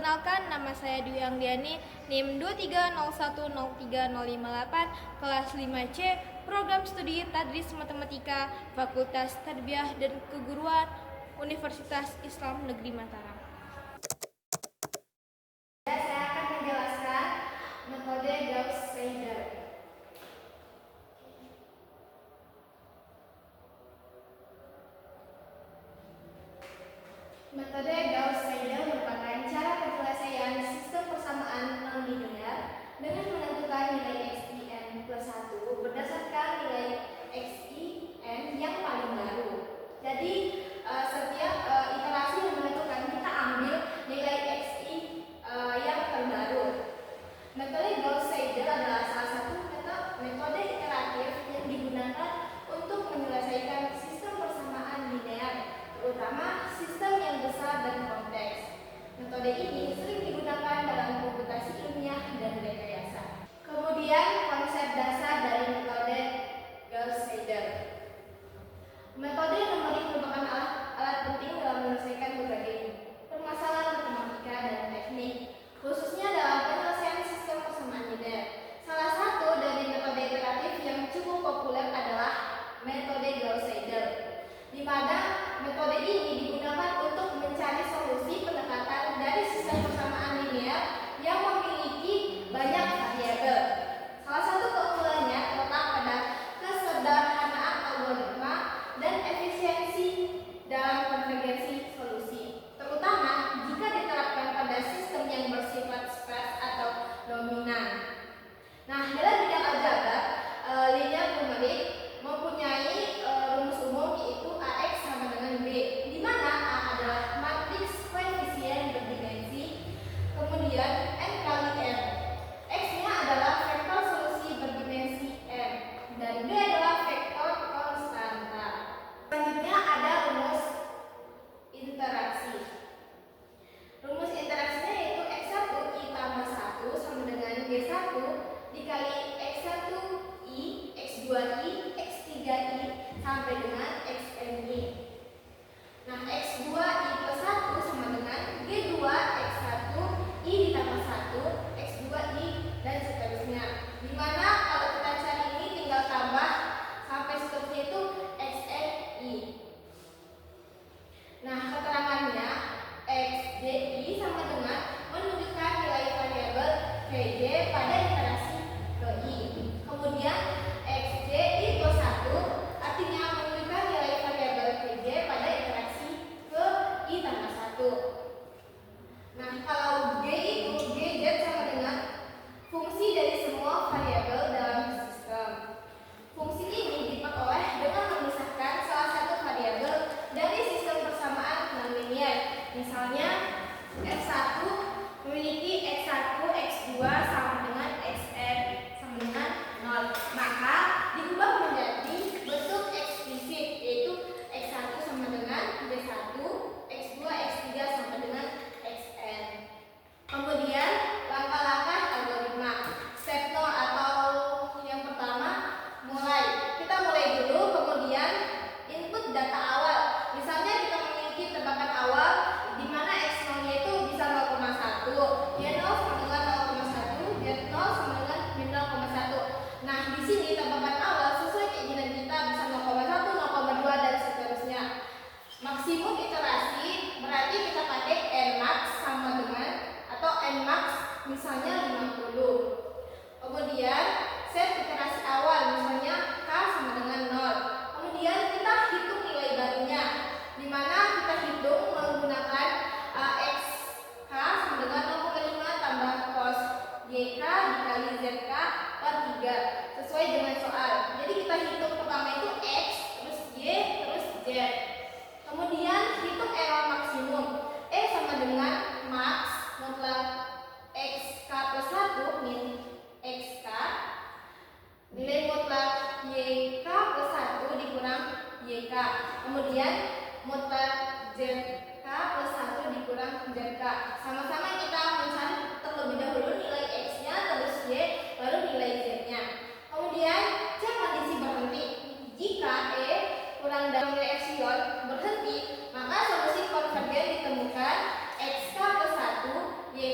Perkenalkan, nama saya Dwi Angdiani, NIM 230103058, kelas 5C, Program Studi Tadris Matematika, Fakultas Tarbiyah dan Keguruan, Universitas Islam Negeri Mataram. Saya akan menjelaskan metode Gauss-Seidel. Metode Gauss-Seidel merupakan cara penyelesaian sistem persamaan non-linear dengan menentukan nilai xi(n) plus 1 berdasarkan nilai xi(n) yang paling baru. Jadi setiap iterasi yang menentukan, kita ambil nilai xi yang terbaru. Metode Gauss-Seidel adalah salah satu metode iteratif yang digunakan untuk menyelesaikan sistem persamaan linear, terutama sistem yang besar dan kompleks. Metode ini sering digunakan dalam komputasi ilmiah dan rekayasa. Kemudian konsep dasar dari metode Gauss-Seidel. Metode numerik merupakan alat penting dalam menyelesaikan berbagai permasalahan matematika dan teknik, khususnya dalam penyelesaian sistem persamaan linear. Salah satu dari metode iteratif yang cukup populer adalah metode Gauss-Seidel, di mana metode ini digunakan untuk mencari solusi pendekatan dari sistem persamaan linear yang memiliki banyak variabel. Salah satu keunggulannya terletak pada kesederhanaan algoritma dan efisiensi dalam konvergensi solusi, terutama jika diterapkan pada sistem yang bersifat spares atau dominan. Nah, dalam bidang aljabar, linear numerik mempunyai rumus umum, yaitu AX sama dengan B, di mana A adalah matriks koefisien berdimensi, kemudian N kali M. X-nya adalah vektor solusi berdimensi M, dan B adalah vektor konstanta. Selanjutnya ada rumus interaksi. Rumus interaksinya yaitu X1i tambah 1 sama dengan G1 dikali X1i, X2i, X3i sampai dengan Xni. Nah, X2i plus 1 sama dengan G2 X1i ditambah 1 X2i dan seterusnya. Dimana kalau kita cari ini tinggal tambah sampai seterusnya itu Xni. Nah, keterangannya Xji sama dengan menunjukkan nilai variabel Vj pada iterasi Ki. Kemudian Xji plus 1 artinya menunjukkan nilai variabel Vj pada iterasi ke I tambah 1. Nah, kalau G itu Gz sama dengan fungsi dari semua variabel dalam sistem. Fungsi ini diperoleh dengan memisahkan salah satu variabel dari sistem persamaan non-linear. Misalnya X1 memiliki X1, X2 sama dengan Xn sama dengan 0. Maka diubah menjadi bentuk eksplisit, yaitu X1 sama dengan G1, X2, X3 sama dengan Xn. Kemudian langkah-langkah algoritma. Step 0 atau yang pertama, mulai. Kita mulai dulu, kemudian input data awal. Misalnya kita memiliki tebakan awal di mana X0-nya itu bisa 0,1, Y0 sama dengan 0,1, Z0 sama dengan min 0,1. Nah, di sini tebakan awal sesuai keinginan kita bisa 0,1, 0,2 dan seterusnya. Maksimum iterasi berarti kita pakai Nmax sama dengan atau Nmax misalnya 50. Kemudian set iterasi awal misalnya K sama dengan 0. Kemudian kita hitung nilai barunya, di mana kita hitung menggunakan XK sama dengan 0,5 tambah cos YK dikali ZK per 3 sesuai dengan soal. Jadi kita hitung pertama itu X, terus Y, terus Z. Kemudian hitung error maksimum. E sama dengan max mutlak XK plus 1 min XK, nilai mutlak YK plus 1 dikurang YK. Kemudian mutlak ZK plus 1 dikurang ZK. Sama-sama kita mencari terlebih dahulu nilai X-nya, terus Y, baru nilai Z-nya. Kemudian cek kondisi berhenti. Jika E kurang dari nilai epsilon berhenti, maka solusi konvergen ditemukan XK plus 1, Y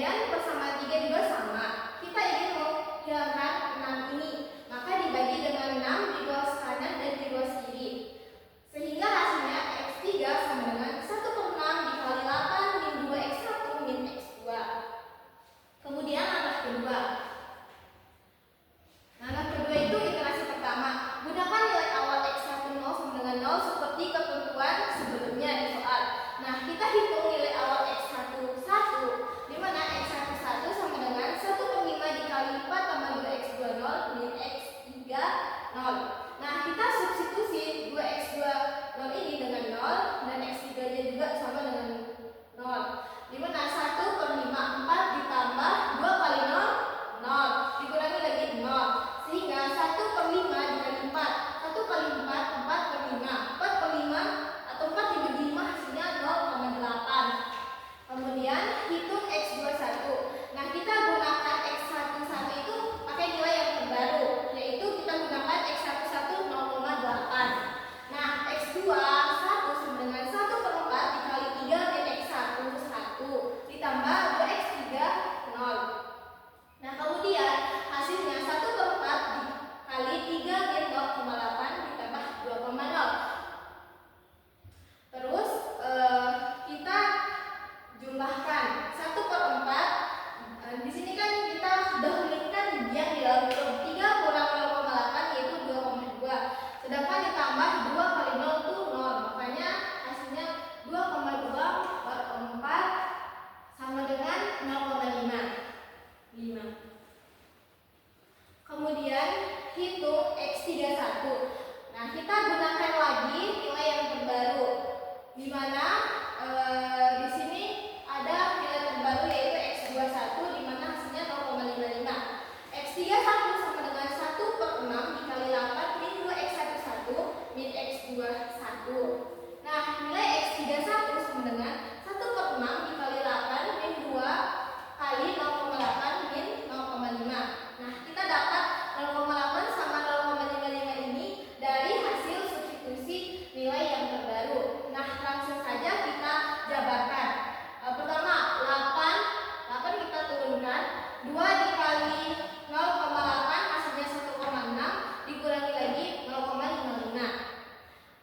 Kemudian persamaan 3 juga sama. Kita ingin menghilangkan 6 ini, maka dibagi dengan 6 di garis kanan dan di garis kiri. Sehingga hasilnya X3 sama dengan 1/6 dikali 8 min 2X1 min X2. Kemudian langkah kedua. Langkah kedua itu iterasi pertama. Gunakan nilai awal X1 0 sama dengan 0 seperti ketentuan sebelumnya di soal. Nah, kita hitung nilai awal X1 1, di mana X1 1 sama dengan 1/5 dikali 4 tambah 2X2 0 min X3 0. Nah, kita substitusi 2X2 0 ini dengan 0 dan X3 nya juga sama dengan 0. Di mana 1/5 4 ditambah 2 kali 0 0 dikurangi lagi 0, sehingga 1/5 dikali 4, 1 kali 4 4/5, 4/5 atau 4 dibagi 5 hasilnya 0,8. Kemudian hitung X21. Nah, kita gunakan X11 itu pakai nilai yang terbaru, yaitu kita gunakan X11 0,8. Nah, X21 sama dengan 1/4 dikali 3 min X1 1 ditambah 2X3 0. Nah, kemudian hasilnya 1/4 dikali 3 min 0,8 ditambah 2,0. Terus kita jumlahkan 1/4. Di sini kan kita dahulukan yang di dalam kurung 3 kurang 0,8 yaitu 2,2. Sedangkan ditambah 2 kali 0 itu 0. Makanya hasilnya 2,2/4 sama dengan 0,5. Kemudian hitung X31. Nah, kita gunakan lagi nilai yang terbaru, di mana di sini ada nilai terbaru yaitu X21, di mana hasilnya 0,55. X31 sama dengan 1/6 dikali 8 min 2X11 min X21. Nah, nilai X31 sama dengan 1/6 dikali 8 min 2 kali 0,8 min 0,5. Nah, kita dapat 0,8 sama 0,55 ini dari hasil substitusi nilai yang terbaru. Nah, langsung saja kita jabarkan. Pertama, 8 kita turunkan, 2 dikali 0,8 hasilnya 1,6 dikurangi lagi 0,55.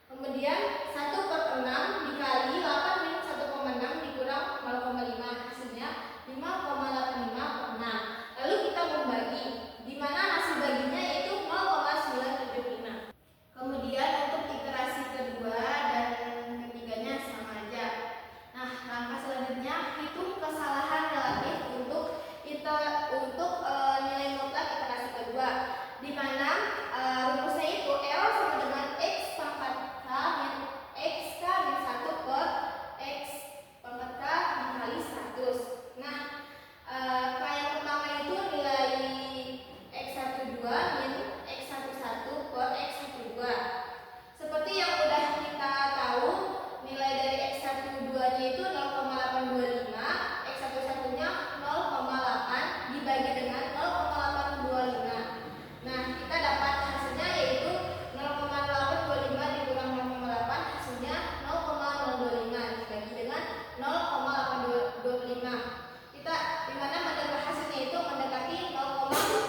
Kemudian 1/6 dikali 8 min 1,6 dikurang 0,5 hasilnya 5,85/6. Lalu kita membagi, di mana hasil baginya yaitu 0,975. Kemudian untuk iterasi kedua dan ketiganya sama aja. Nah, langkah selanjutnya hitung kesalahan relatif untuk nilai mutlak iterasi kedua, di mana rumusnya itu error sama dengan X pangkat K min X K min 1 per X pangkat K dikali 100. Nah, yang pertama itu nilai X12 min X11 per X12. Seperti yang udah kita tahu, nilai dari X12 nya itu 0,825, X11 nya 0,8 dibagi dengan 0,825. Nah, kita dapat hasilnya yaitu 0,825 dikurang 0,8 hasilnya 0,025 dibagi dengan 0,825. Kita dimana hasilnya itu mendekati 0,025.